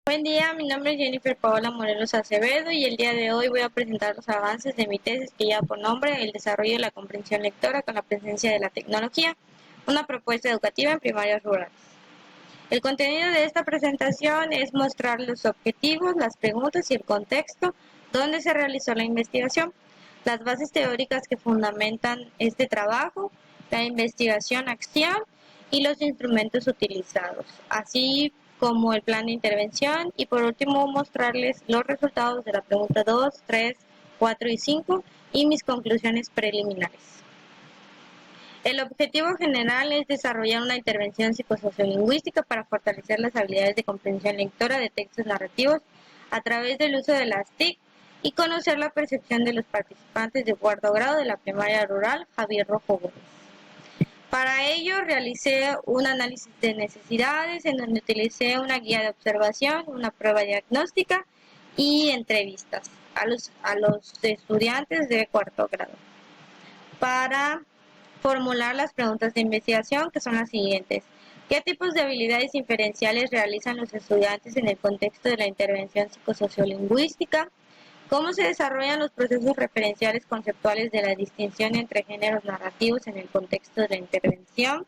Buen día, mi nombre es Jennifer Paola Morelos Acevedo y el día de hoy voy a presentar los avances de mi tesis que lleva por nombre El desarrollo de la comprensión lectora con la presencia de la tecnología, una propuesta educativa en primarias rurales. El contenido de esta presentación es mostrar los objetivos, las preguntas y el contexto donde se realizó la investigación, las bases teóricas que fundamentan este trabajo, la investigación-acción y los instrumentos utilizados, así como el plan de intervención y por último mostrarles los resultados de la pregunta 2, 3, 4 y 5 y mis conclusiones preliminares. El objetivo general es desarrollar una intervención psicosociolingüística para fortalecer las habilidades de comprensión lectora de textos narrativos a través del uso de las TIC y conocer la percepción de los participantes de cuarto grado de la primaria rural Javier Rojo Gómez. Para ello realicé un análisis de necesidades en donde utilicé una guía de observación, una prueba diagnóstica y entrevistas a los estudiantes de cuarto grado. Para formular las preguntas de investigación, que son las siguientes. ¿Qué tipos de habilidades inferenciales realizan los estudiantes en el contexto de la intervención psicosociolingüística? ¿Cómo se desarrollan los procesos referenciales conceptuales de la distinción entre géneros narrativos en el contexto de la intervención?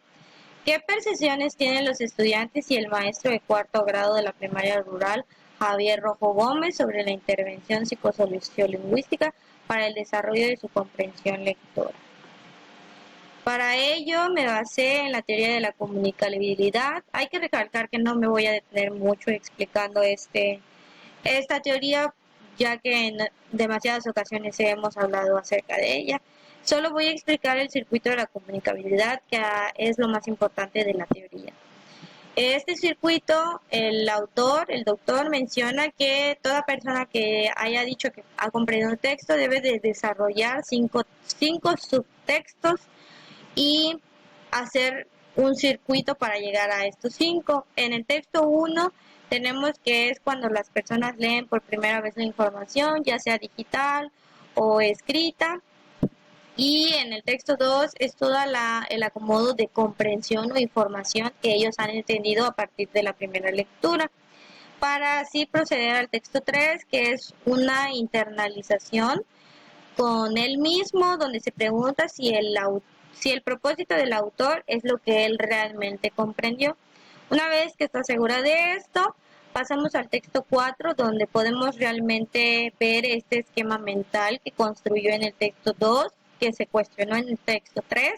¿Qué percepciones tienen los estudiantes y el maestro de cuarto grado de la primaria rural, Javier Rojo Gómez, sobre la intervención psicosociolingüística para el desarrollo de su comprensión lectora? Para ello me basé en la teoría de la comunicabilidad. Hay que recalcar que no me voy a detener mucho explicando esta teoría, ya que en demasiadas ocasiones hemos hablado acerca de ella. Solo voy a explicar el circuito de la comunicabilidad, que es lo más importante de la teoría. Este circuito, el doctor, menciona que toda persona que haya dicho que ha comprendido un texto debe de desarrollar cinco subtextos y hacer un circuito para llegar a estos 5. En el texto 1 tenemos que es cuando las personas leen por primera vez la información, ya sea digital o escrita. Y en el texto 2 es todo el acomodo de comprensión o información que ellos han entendido a partir de la primera lectura. Para así proceder al texto 3, que es una internalización con él mismo, donde se pregunta si el propósito del autor es lo que él realmente comprendió. Una vez que está segura de esto, pasamos al texto 4, donde podemos realmente ver este esquema mental que construyó en el texto 2, que se cuestionó en el texto 3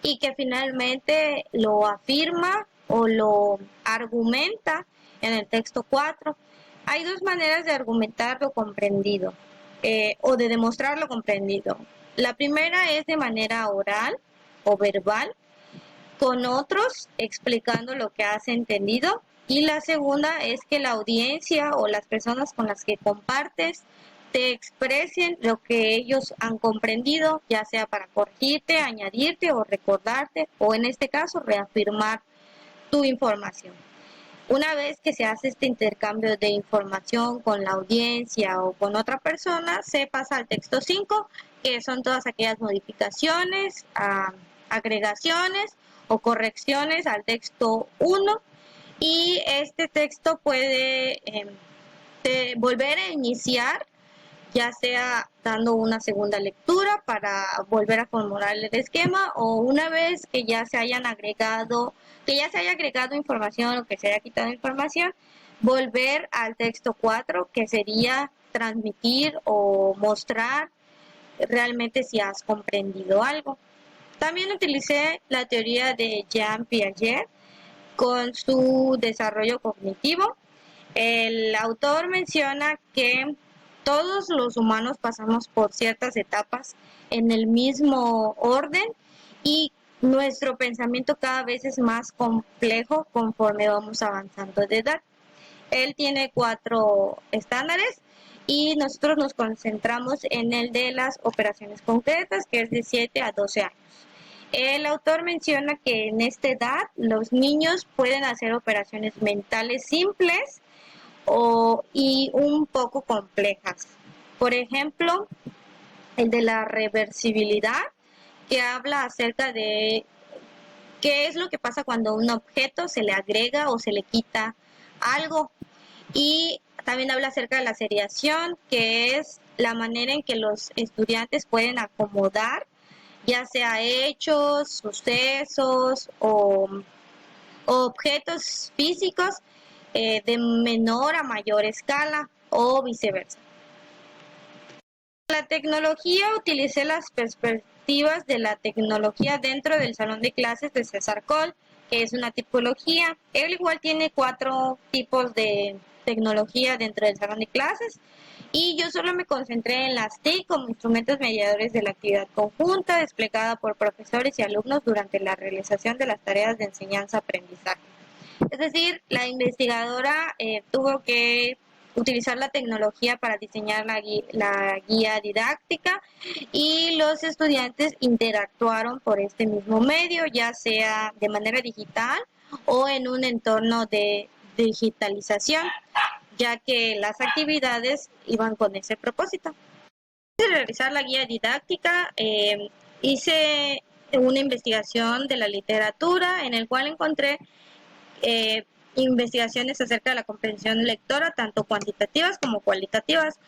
y que finalmente lo afirma o lo argumenta en el texto 4. Hay dos maneras de argumentar lo comprendido o de demostrar lo comprendido. La primera es de manera oral o verbal, con otros explicando lo que has entendido, y la segunda es que la audiencia o las personas con las que compartes te expresen lo que ellos han comprendido, ya sea para corregirte, añadirte o recordarte, o en este caso reafirmar tu información. Una vez que se hace este intercambio de información con la audiencia o con otra persona, se pasa al texto 5, que son todas aquellas modificaciones, agregaciones o correcciones al texto 1, y este texto puede volver a iniciar, ya sea dando una segunda lectura para volver a formular el esquema, o una vez que ya se haya agregado información o que se haya quitado información, volver al texto 4, que sería transmitir o mostrar realmente si has comprendido algo. También utilicé la teoría de Jean Piaget con su desarrollo cognitivo. El autor menciona que todos los humanos pasamos por ciertas etapas en el mismo orden y nuestro pensamiento cada vez es más complejo conforme vamos avanzando de edad. Él tiene 4 estándares y nosotros nos concentramos en el de las operaciones concretas, que es de 7 a 12 años. El autor menciona que en esta edad los niños pueden hacer operaciones mentales simples y un poco complejas. Por ejemplo, el de la reversibilidad, que habla acerca de qué es lo que pasa cuando a un objeto se le agrega o se le quita algo. y también habla acerca de la seriación, que es la manera en que los estudiantes pueden acomodar ya sea hechos, sucesos o objetos físicos de menor a mayor escala o viceversa. La tecnología, utilicé las perspectivas de la tecnología dentro del salón de clases de César Cole, que es una tipología. Él igual tiene 4 tipos de tecnología dentro del salón de clases y yo solo me concentré en las TIC como instrumentos mediadores de la actividad conjunta desplegada por profesores y alumnos durante la realización de las tareas de enseñanza-aprendizaje. Es decir, la investigadora tuvo que utilizar la tecnología para diseñar la guía didáctica y los estudiantes interactuaron por este mismo medio, ya sea de manera digital o en un entorno de digitalización, ya que las actividades iban con ese propósito. Antes de realizar la guía didáctica, hice una investigación de la literatura en el cual encontré investigaciones acerca de la comprensión lectora, tanto cuantitativas como cualitativas.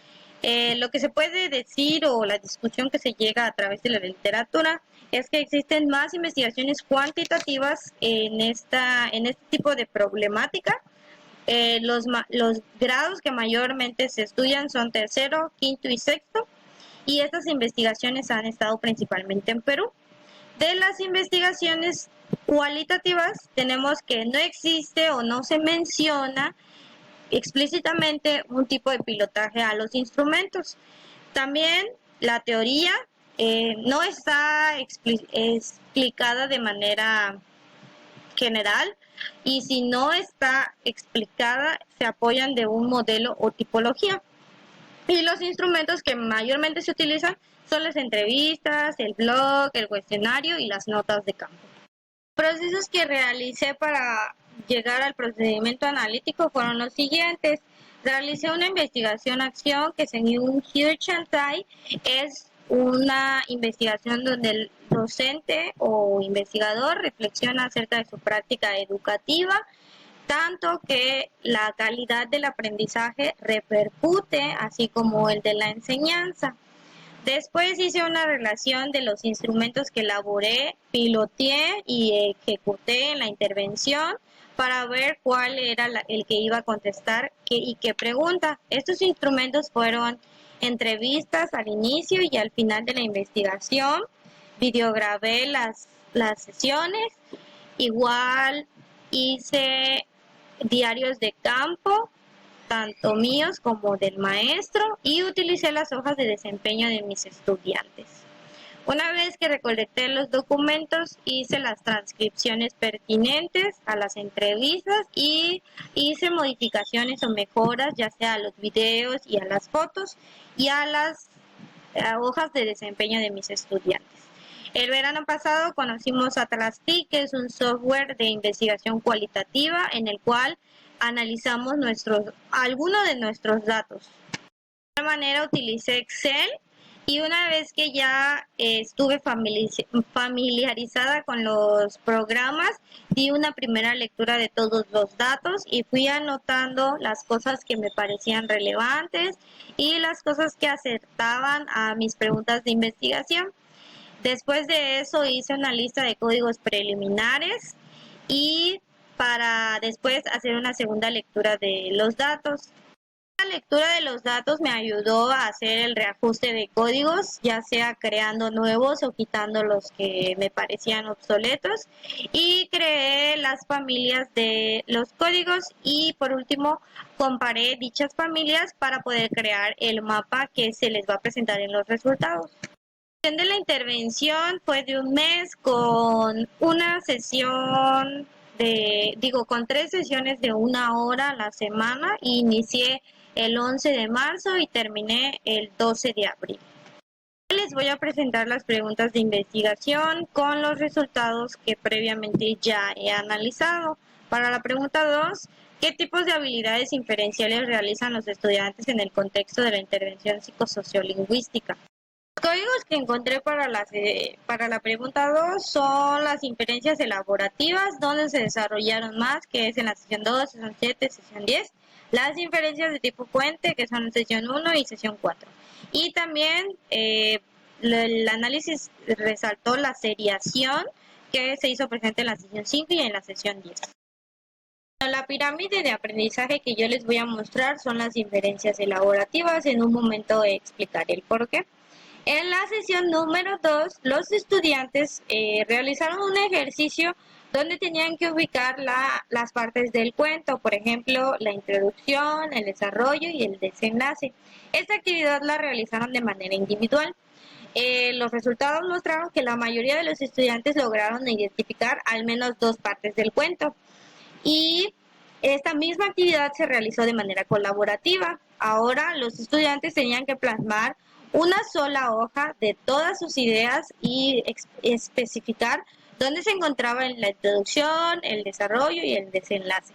Lo que se puede decir o la discusión que se llega a través de la literatura es que existen más investigaciones cuantitativas en este tipo de problemática. Los grados que mayormente se estudian son tercero, quinto y sexto, y estas investigaciones han estado principalmente en Perú. De las investigaciones cualitativas tenemos que no existe o no se menciona explícitamente un tipo de pilotaje a los instrumentos. También la teoría no está explicada de manera general y si no está explicada se apoyan de un modelo o tipología. Y los instrumentos que mayormente se utilizan son las entrevistas, el blog, el cuestionario y las notas de campo. Procesos que realicé para llegar al procedimiento analítico fueron los siguientes. Realicé una investigación-acción que según Hirsch and Tai es una investigación donde el docente o investigador reflexiona acerca de su práctica educativa, tanto que la calidad del aprendizaje repercute, así como el de la enseñanza. Después hice una relación de los instrumentos que elaboré, piloteé y ejecuté en la intervención para ver cuál era el que iba a contestar y qué pregunta. Estos instrumentos fueron entrevistas al inicio y al final de la investigación, videograbé las sesiones, igual hice diarios de campo, tanto míos como del maestro, y utilicé las hojas de desempeño de mis estudiantes. Una vez que recolecté los documentos, hice las transcripciones pertinentes a las entrevistas y hice modificaciones o mejoras, ya sea a los videos y a las fotos y a las hojas de desempeño de mis estudiantes. El verano pasado conocimos Atlas TIC, que es un software de investigación cualitativa en el cual analizamos algunos de nuestros datos. De esta manera utilicé Excel y una vez que ya estuve familiarizada con los programas, di una primera lectura de todos los datos y fui anotando las cosas que me parecían relevantes y las cosas que acertaban a mis preguntas de investigación. Después de eso hice una lista de códigos preliminares y para después hacer una segunda lectura de los datos. La lectura de los datos me ayudó a hacer el reajuste de códigos, ya sea creando nuevos o quitando los que me parecían obsoletos, y creé las familias de los códigos y por último comparé dichas familias para poder crear el mapa que se les va a presentar en los resultados. De la intervención fue de un mes con una sesión con 3 sesiones de 1 hora a la semana. Inicié el 11 de marzo y terminé el 12 de abril. Les voy a presentar las preguntas de investigación con los resultados que previamente ya he analizado. Para la pregunta 2, ¿qué tipos de habilidades inferenciales realizan los estudiantes en el contexto de la intervención psicosociolingüística? Los códigos que encontré para la pregunta 2 son las inferencias elaborativas, donde se desarrollaron más, que es en la sesión 2, sesión 7, sesión 10. las inferencias de tipo puente, que son sesión 1 y sesión 4. Y también el análisis resaltó la seriación que se hizo presente en la sesión 5 y en la sesión 10. La pirámide de aprendizaje que yo les voy a mostrar son las inferencias elaborativas. En un momento explicaré el por qué. En la sesión número 2, los estudiantes realizaron un ejercicio donde tenían que ubicar las partes del cuento, por ejemplo, la introducción, el desarrollo y el desenlace. Esta actividad la realizaron de manera individual. Los resultados mostraron que la mayoría de los estudiantes lograron identificar al menos dos partes del cuento. Y esta misma actividad se realizó de manera colaborativa. Ahora los estudiantes tenían que plasmar una sola hoja de todas sus ideas y especificar dónde se encontraba en la introducción, el desarrollo y el desenlace.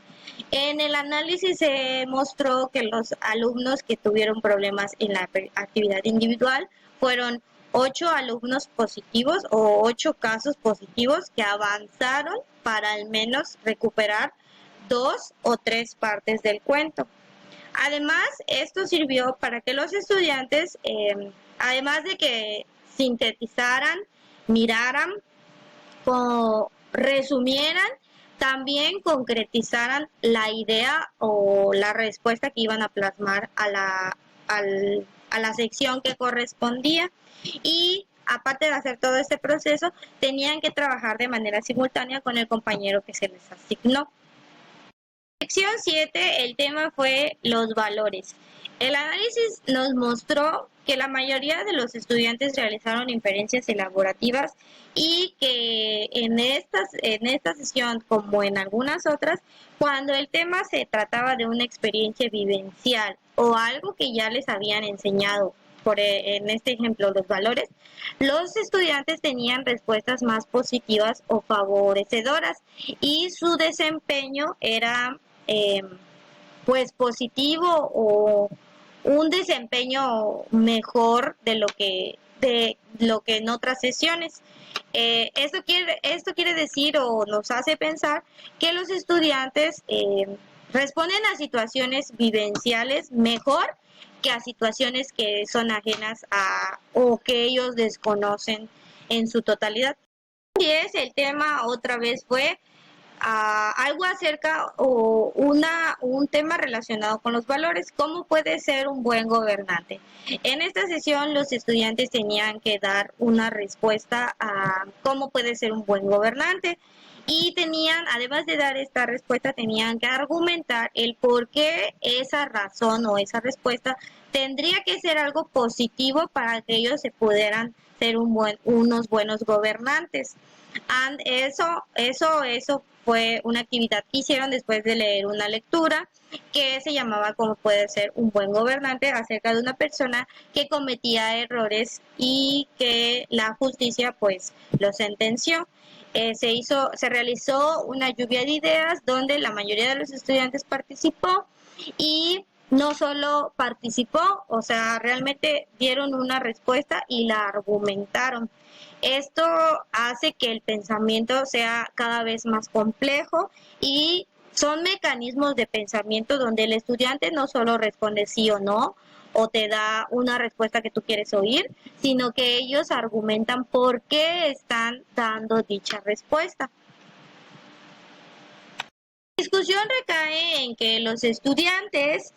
En el análisis se mostró que los alumnos que tuvieron problemas en la actividad individual fueron 8 alumnos positivos o 8 casos positivos que avanzaron para al menos recuperar 2 o 3 partes del cuento. Además, esto sirvió para que los estudiantes, además de que sintetizaran, miraran, resumieran, también concretizaran la idea o la respuesta que iban a plasmar a la sección que correspondía. Y aparte de hacer todo este proceso, tenían que trabajar de manera simultánea con el compañero que se les asignó. Sección 7, el tema fue los valores. El análisis nos mostró que la mayoría de los estudiantes realizaron inferencias elaborativas y que en esta sesión, como en algunas otras, cuando el tema se trataba de una experiencia vivencial o algo que ya les habían enseñado, en este ejemplo, los valores, los estudiantes tenían respuestas más positivas o favorecedoras y su desempeño era pues positivo o un desempeño mejor de lo que en otras sesiones. Esto quiere decir o nos hace pensar que los estudiantes responden a situaciones vivenciales mejor que a situaciones que son ajenas a o que ellos desconocen en su totalidad. Y el tema otra vez fue algo acerca o un tema relacionado con los valores. ¿Cómo puede ser un buen gobernante? En esta sesión los estudiantes tenían que dar una respuesta a cómo puede ser un buen gobernante y tenían, además de dar esta respuesta, tenían que argumentar el por qué esa razón o esa respuesta tendría que ser algo positivo para que ellos se pudieran ser unos buenos gobernantes. Eso fue una actividad que hicieron después de leer una lectura que se llamaba Cómo puede ser un buen gobernante, acerca de una persona que cometía errores y que la justicia pues lo sentenció. Se realizó una lluvia de ideas donde la mayoría de los estudiantes participó y no solo participó, o sea, realmente dieron una respuesta y la argumentaron. Esto hace que el pensamiento sea cada vez más complejo y son mecanismos de pensamiento donde el estudiante no solo responde sí o no o te da una respuesta que tú quieres oír, sino que ellos argumentan por qué están dando dicha respuesta. La discusión recae en que los estudiantes,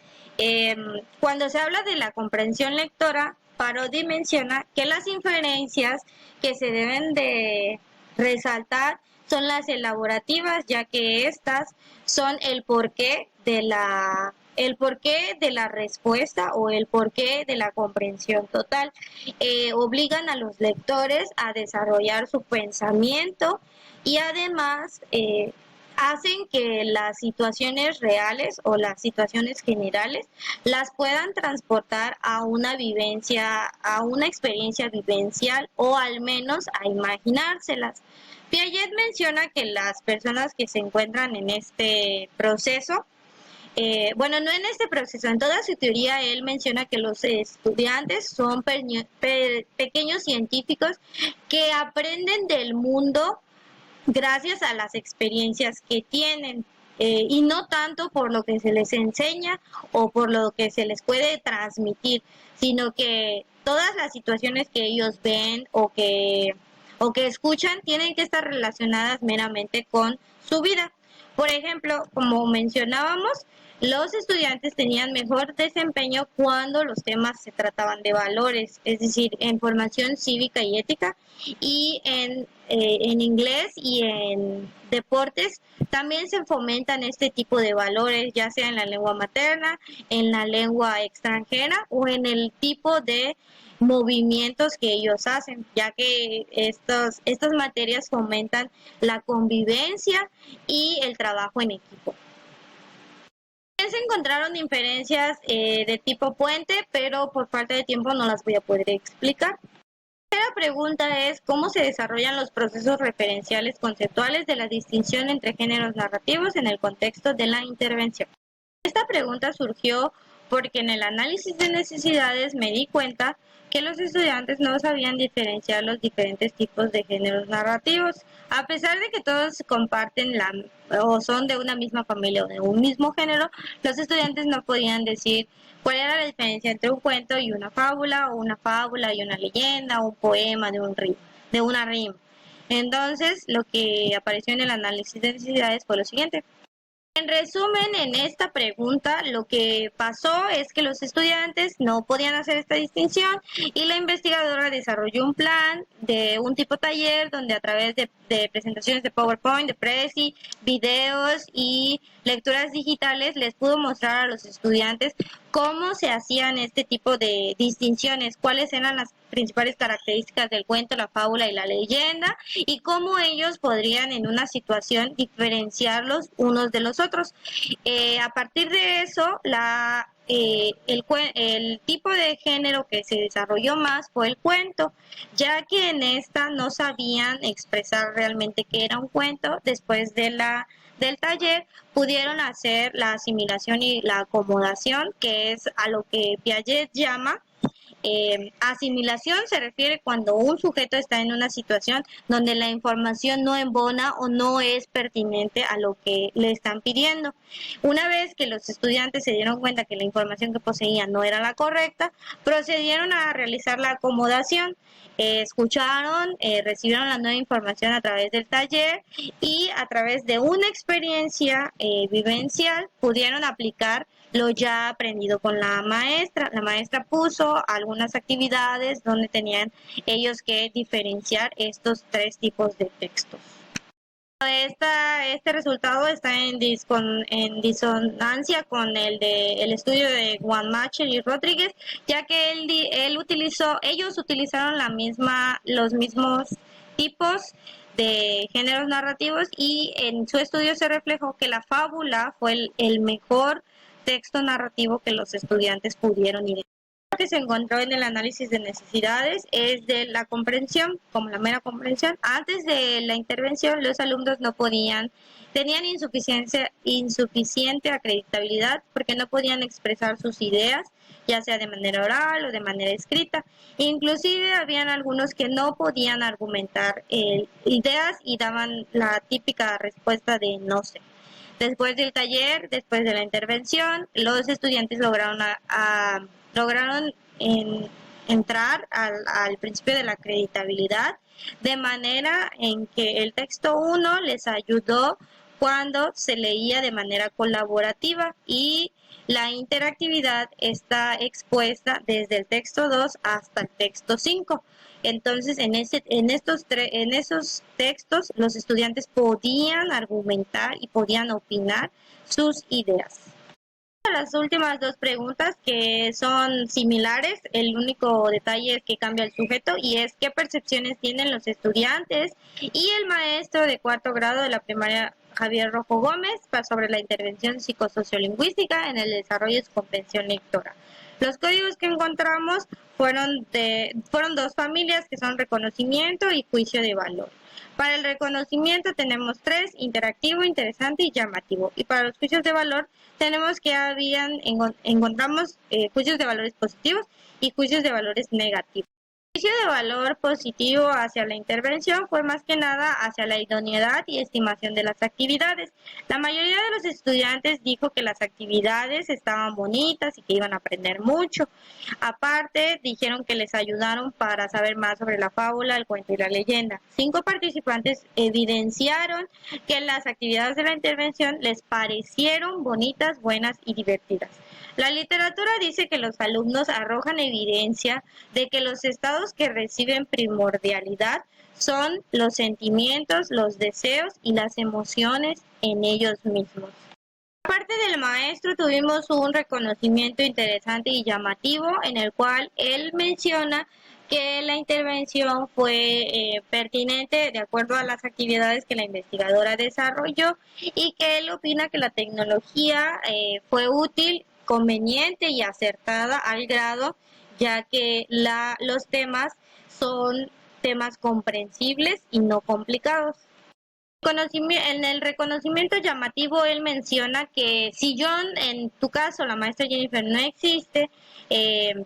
cuando se habla de la comprensión lectora, Parodi menciona que las inferencias que se deben de resaltar son las elaborativas, ya que estas son el porqué de la respuesta o el porqué de la comprensión total. Obligan a los lectores a desarrollar su pensamiento y además hacen que las situaciones reales o las situaciones generales las puedan transportar a una vivencia, a una experiencia vivencial o al menos a imaginárselas. Piaget menciona que las personas que se encuentran en este proceso, bueno, no en este proceso, en toda su teoría él menciona que los estudiantes son pequeños científicos que aprenden del mundo gracias a las experiencias que tienen. y no tanto por lo que se les enseña o por lo que se les puede transmitir, sino que todas las situaciones que ellos ven o que escuchan tienen que estar relacionadas meramente con su vida. Por ejemplo, como mencionábamos, los estudiantes tenían mejor desempeño cuando los temas se trataban de valores, es decir, en formación cívica y ética, y en inglés y en deportes también se fomentan este tipo de valores, ya sea en la lengua materna, en la lengua extranjera o en el tipo de movimientos que ellos hacen, ya que estas materias fomentan la convivencia y el trabajo en equipo. Se encontraron diferencias de tipo puente, pero por falta de tiempo no las voy a poder explicar. La tercera pregunta es cómo se desarrollan los procesos referenciales conceptuales de la distinción entre géneros narrativos en el contexto de la intervención. Esta pregunta surgió porque en el análisis de necesidades me di cuenta que los estudiantes no sabían diferenciar los diferentes tipos de géneros narrativos, a pesar de que todos comparten o son de una misma familia o de un mismo género. Los estudiantes no podían decir cuál era la diferencia entre un cuento y una fábula, o una fábula y una leyenda, o un poema de una rima. Entonces, lo que apareció en el análisis de necesidades fue lo siguiente. En resumen, en esta pregunta lo que pasó es que los estudiantes no podían hacer esta distinción y la investigadora desarrolló un plan de un tipo taller donde a través de presentaciones de PowerPoint, de Prezi, videos y lecturas digitales les pudo mostrar a los estudiantes cómo se hacían este tipo de distinciones, cuáles eran las principales características del cuento, la fábula y la leyenda, y cómo ellos podrían en una situación diferenciarlos unos de los otros. A partir de eso, el tipo de género que se desarrolló más fue el cuento, ya que en esta no sabían expresar realmente qué era un cuento. Después del taller pudieron hacer la asimilación y la acomodación, que es a lo que Piaget llama asimilación. Se refiere cuando un sujeto está en una situación donde la información no embona o no es pertinente a lo que le están pidiendo. Una vez que los estudiantes se dieron cuenta que la información que poseían no era la correcta, procedieron a realizar la acomodación. Escucharon, recibieron la nueva información a través del taller y a través de una experiencia vivencial pudieron aplicar lo ya aprendido con la maestra. La maestra puso algunas actividades donde tenían ellos que diferenciar estos tres tipos de textos. Este resultado está en disonancia con el estudio de Guanmacher y Rodríguez, ya que ellos utilizaron los mismos tipos de géneros narrativos y en su estudio se reflejó que la fábula fue el mejor texto narrativo que los estudiantes pudieron identificar. Lo que se encontró en el análisis de necesidades es de la comprensión, como la mera comprensión. Antes de la intervención, los alumnos tenían insuficiente acreditabilidad porque no podían expresar sus ideas, ya sea de manera oral o de manera escrita. Inclusive habían algunos que no podían argumentar ideas y daban la típica respuesta de no sé. Después del taller, después de la intervención, los estudiantes lograron entrar al principio de la acreditabilidad, de manera en que el texto 1 les ayudó cuando se leía de manera colaborativa y la interactividad está expuesta desde el texto 2 hasta el texto 5. Entonces, en esos textos, los estudiantes podían argumentar y podían opinar sus ideas. Las últimas dos preguntas, que son similares, el único detalle es que cambia el sujeto, y es qué percepciones tienen los estudiantes y el maestro de cuarto grado de la primaria Javier Rojo Gómez sobre la intervención psicosociolingüística en el desarrollo de su comprensión lectora. Los códigos que encontramos fueron dos familias, que son reconocimiento y juicio de valor. Para el reconocimiento tenemos 3, interactivo, interesante y llamativo. Y para los juicios de valor tenemos que encontramos juicios de valores positivos y juicios de valores negativos. El juicio de valor positivo hacia la intervención fue más que nada hacia la idoneidad y estimación de las actividades. La mayoría de los estudiantes dijo que las actividades estaban bonitas y que iban a aprender mucho. Aparte, dijeron que les ayudaron para saber más sobre la fábula, el cuento y la leyenda. 5 participantes evidenciaron que las actividades de la intervención les parecieron bonitas, buenas y divertidas. La literatura dice que los alumnos arrojan evidencia de que los estados que reciben primordialidad son los sentimientos, los deseos y las emociones en ellos mismos. Aparte del maestro, tuvimos un reconocimiento interesante y llamativo en el cual él menciona que la intervención fue pertinente de acuerdo a las actividades que la investigadora desarrolló y que él opina que la tecnología fue útil, conveniente y acertada al grado ya que los temas son temas comprensibles y no complicados. En el reconocimiento llamativo, él menciona que si John, en tu caso, la maestra Jennifer, no existe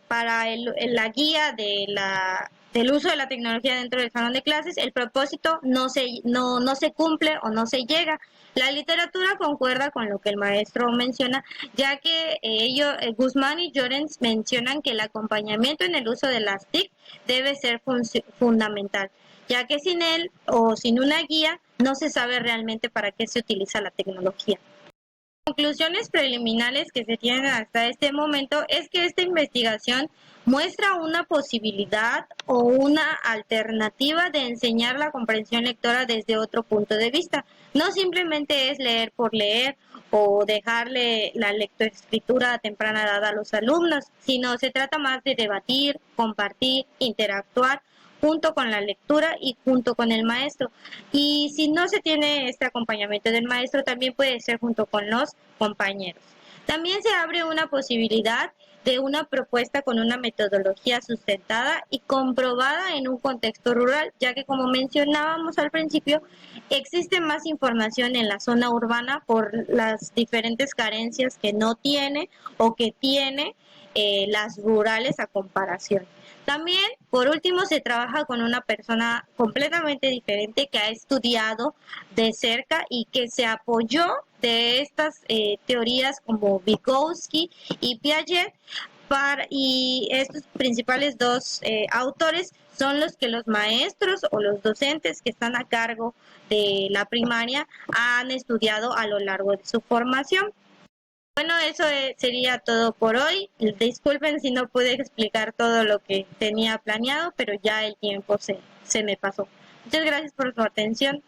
para la guía del uso de la tecnología dentro del salón de clases, el propósito no se cumple o no se llega. La literatura concuerda con lo que el maestro menciona, ya que Guzmán y Llorens mencionan que el acompañamiento en el uso de las TIC debe ser fundamental, ya que sin él o sin una guía no se sabe realmente para qué se utiliza la tecnología. Conclusiones preliminares que se tienen hasta este momento es que esta investigación muestra una posibilidad o una alternativa de enseñar la comprensión lectora desde otro punto de vista. No simplemente es leer por leer o dejarle la lectoescritura a temprana edad a los alumnos, sino se trata más de debatir, compartir, interactuar junto con la lectura y junto con el maestro. Y si no se tiene este acompañamiento del maestro, también puede ser junto con los compañeros. También se abre una posibilidad de una propuesta con una metodología sustentada y comprobada en un contexto rural, ya que como mencionábamos al principio, existe más información en la zona urbana por las diferentes carencias que no tiene o que tiene las rurales a comparación. También, por último, se trabaja con una persona completamente diferente que ha estudiado de cerca y que se apoyó de estas teorías como Vygotsky y Piaget, y estos principales dos autores son los que los maestros o los docentes que están a cargo de la primaria han estudiado a lo largo de su formación. Bueno, eso sería todo por hoy. Disculpen si no pude explicar todo lo que tenía planeado, pero ya el tiempo se me pasó. Muchas gracias por su atención.